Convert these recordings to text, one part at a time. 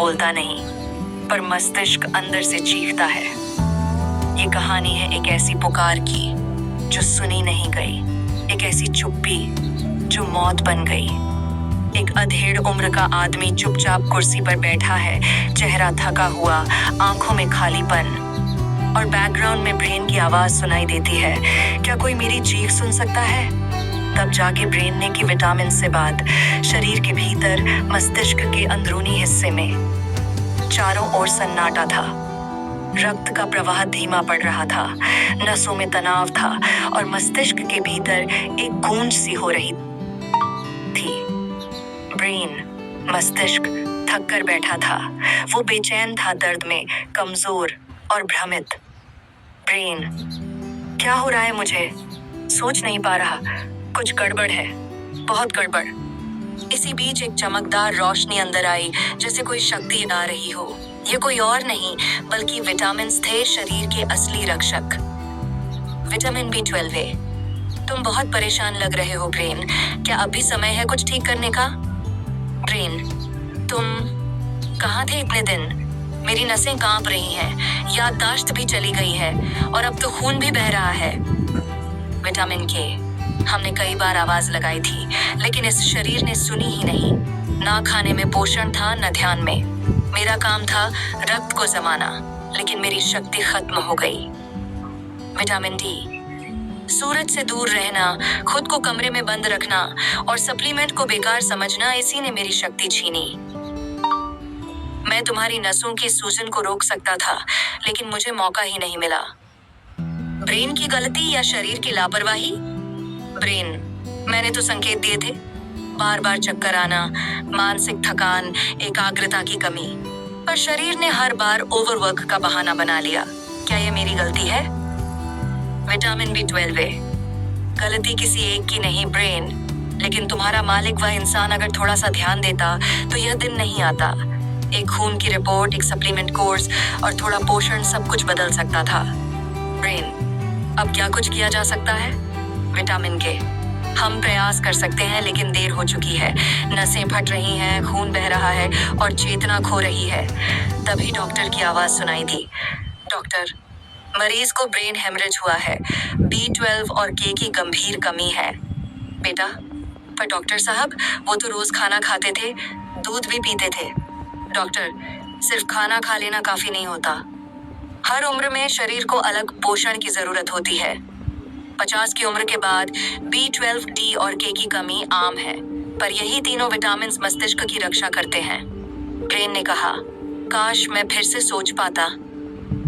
बोलता नहीं, पर मस्तिष्क अंदर से चीखता है। ये कहानी है एक ऐसी पुकार की जो सुनी नहीं गई, एक ऐसी चुप्पी जो मौत बन गई। एक अधेड़ उम्र का आदमी चुपचाप कुर्सी पर बैठा है, चेहरा थका हुआ, आंखों में खालीपन, और बैकग्राउंड में ब्रेन की आवाज सुनाई देती है। क्या कोई मेरी चीख सुन सकता है? तब जाके ब्रेन ने की विटामिन से बात। शरीर के भीतर मस्तिष्क के अंदरूनी हिस्से में चारों ओर सन्नाटा था। रक्त का प्रवाह धीमा पड़ रहा था, नसों में तनाव था और मस्तिष्क के भीतर एक गूंज सी हो रही थी। ब्रेन, मस्तिष्क थक कर बैठा था। वो बेचैन था, दर्द में कमजोर और भ्रमित। ब्रेन, क्या हो रहा है मुझे? सोच नहीं पा रहा। कुछ गड़बड़ है, बहुत गड़बड़। इसी बीच एक चमकदार रोशनी अंदर आई, जैसे कोई शक्ति आ रही हो। ये कोई और नहीं बल्कि विटामिन थे, शरीर के असली रक्षक। Vitamin B12। तुम बहुत परेशान लग रहे हो ब्रेन। क्या अभी समय है कुछ ठीक करने का? ब्रेन, तुम कहाँ थे इतने दिन? मेरी नसें कांप रही हैं, याददाश्त भी चली गई है और अब तो खून भी बह रहा है। Vitamin K। हमने कई बार आवाज लगाई थी, लेकिन इस शरीर ने सुनी ही नहीं। ना खाने में पोषण था, न ध्यान में। मेरा काम था रक्त को जमाना, लेकिन मेरी शक्ति खत्म हो गई। Vitamin D। सूरज से दूर रहना, खुद को कमरे में बंद रखना और सप्लीमेंट को बेकार समझना, इसी ने मेरी शक्ति छीनी। मैं तुम्हारी नसों की सूजन को रोक सकता था, लेकिन मुझे मौका ही नहीं मिला। ब्रेन की गलती या शरीर की लापरवाही? ब्रेन, मैंने तो संकेत दिए थे। बार बार चक्कर आना, मानसिक थकान, एकाग्रता की कमी, पर शरीर ने हर बार ओवरवर्क का बहाना बना लिया। क्या ये मेरी गलती है? Vitamin B12। गलती किसी एक की नहीं ब्रेन, लेकिन तुम्हारा मालिक वह इंसान अगर थोड़ा सा ध्यान देता तो यह दिन नहीं आता। एक खून की रिपोर्ट, एक सप्लीमेंट कोर्स और थोड़ा पोषण सब कुछ बदल सकता था। ब्रेन, अब क्या कुछ किया जा सकता है? Vitamin K। हम प्रयास कर सकते हैं, लेकिन देर हो चुकी है। नसें फट रही हैं, खून बह रहा है और चेतना खो रही है। तभी डॉक्टर की आवाज सुनाई दी। डॉक्टर, मरीज को ब्रेन हेमरेज हुआ है। B12 और K की गंभीर कमी है। बेटा, पर डॉक्टर साहब, वो तो रोज खाना खाते थे, दूध भी पीते थे। डॉक्टर, सिर्फ खाना खा लेना काफी नहीं होता। हर उम्र में शरीर को अलग पोषण की जरूरत होती है। 50 की उम्र के बाद B12, D और K की कमी आम है, पर यही तीनों विटामिन मस्तिष्क की रक्षा करते हैं। ब्रेन ने कहा, काश मैं फिर से सोच पाता।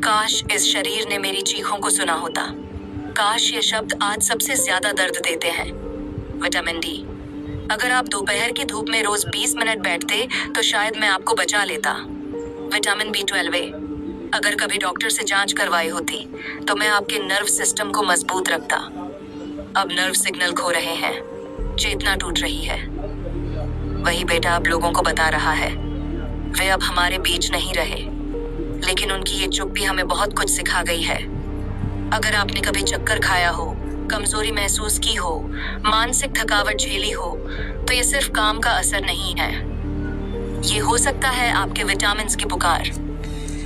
काश इस शरीर ने मेरी चीखों को सुना होता। काश ये शब्द आज सबसे ज्यादा दर्द देते हैं। Vitamin D। अगर आप दोपहर की धूप में रोज 20 मिनट बैठते तो शायद मैं आपको बचा लेता। Vitamin B12। अगर कभी डॉक्टर से जांच करवाई होती तो मैं आपके नर्व सिस्टम को मजबूत रखता। अब नर्व सिग्नल खो रहे हैं, चेतना टूट रही है। वही बेटा अब लोगों को बता रहा है। वे अब हमारे बीच नहीं रहे, लेकिन उनकी ये चुप्पी हमें बहुत कुछ सिखा गई है। अगर आपने कभी चक्कर खाया हो, कमजोरी महसूस की हो, मानसिक थकावट झेली हो, तो ये सिर्फ काम का असर नहीं है। ये हो सकता है आपके विटामिन्स की पुकार।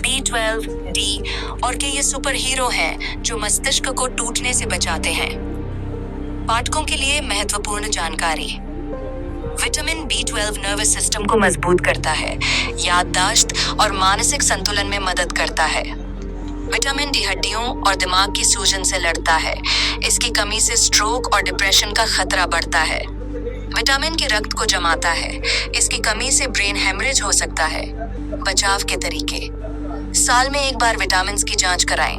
B12, D और K ये सुपर हीरो हैं जो मस्तिष्क को टूटने से बचाते हैं। पाठकों के लिए महत्वपूर्ण जानकारी। विटामिन B12 नर्वस सिस्टम को मजबूत करता है, याददाश्त और मानसिक संतुलन में मदद करता है। विटामिन D हड्डियों और दिमाग की सूजन से लड़ता है। इसकी कमी से स्ट्रोक और डिप्रेशन का खतरा बढ़ता है। विटामिन के रक्त को जमाता है। इसकी कमी से ब्रेन हेमरेज हो सकता है। बचाव के तरीके। साल में एक बार विटामिन की जांच कराएं।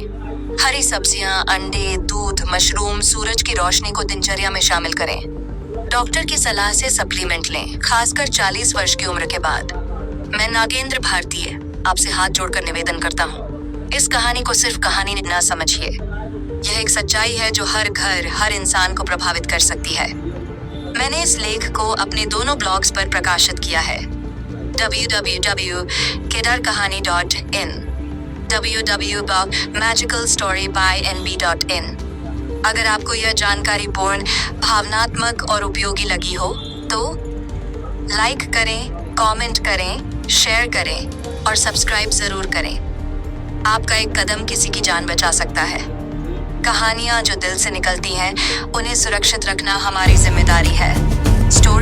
हरी सब्जियां, अंडे, दूध, मशरूम, सूरज की रोशनी को दिनचर्या में शामिल करें। डॉक्टर की सलाह से सप्लीमेंट लें, खासकर 40 वर्ष की उम्र के बाद। मैं नागेंद्र भारतीय आपसे हाथ जोड़कर निवेदन करता हूँ, इस कहानी को सिर्फ कहानी न समझिए। यह एक सच्चाई है जो हर घर, हर इंसान को प्रभावित कर सकती है। मैंने इस लेख को अपने दोनों ब्लॉग्स पर प्रकाशित किया है, www.kedarkahani.in, www.magicalstorybynb.in। अगर आपको यह जानकारी पूर्ण, भावनात्मक और उपयोगी लगी हो तो लाइक करें, कमेंट करें, शेयर करें और सब्सक्राइब जरूर करें। आपका एक कदम किसी की जान बचा सकता है। कहानियां जो दिल से निकलती हैं, उन्हें सुरक्षित रखना हमारी जिम्मेदारी है। स्टोरी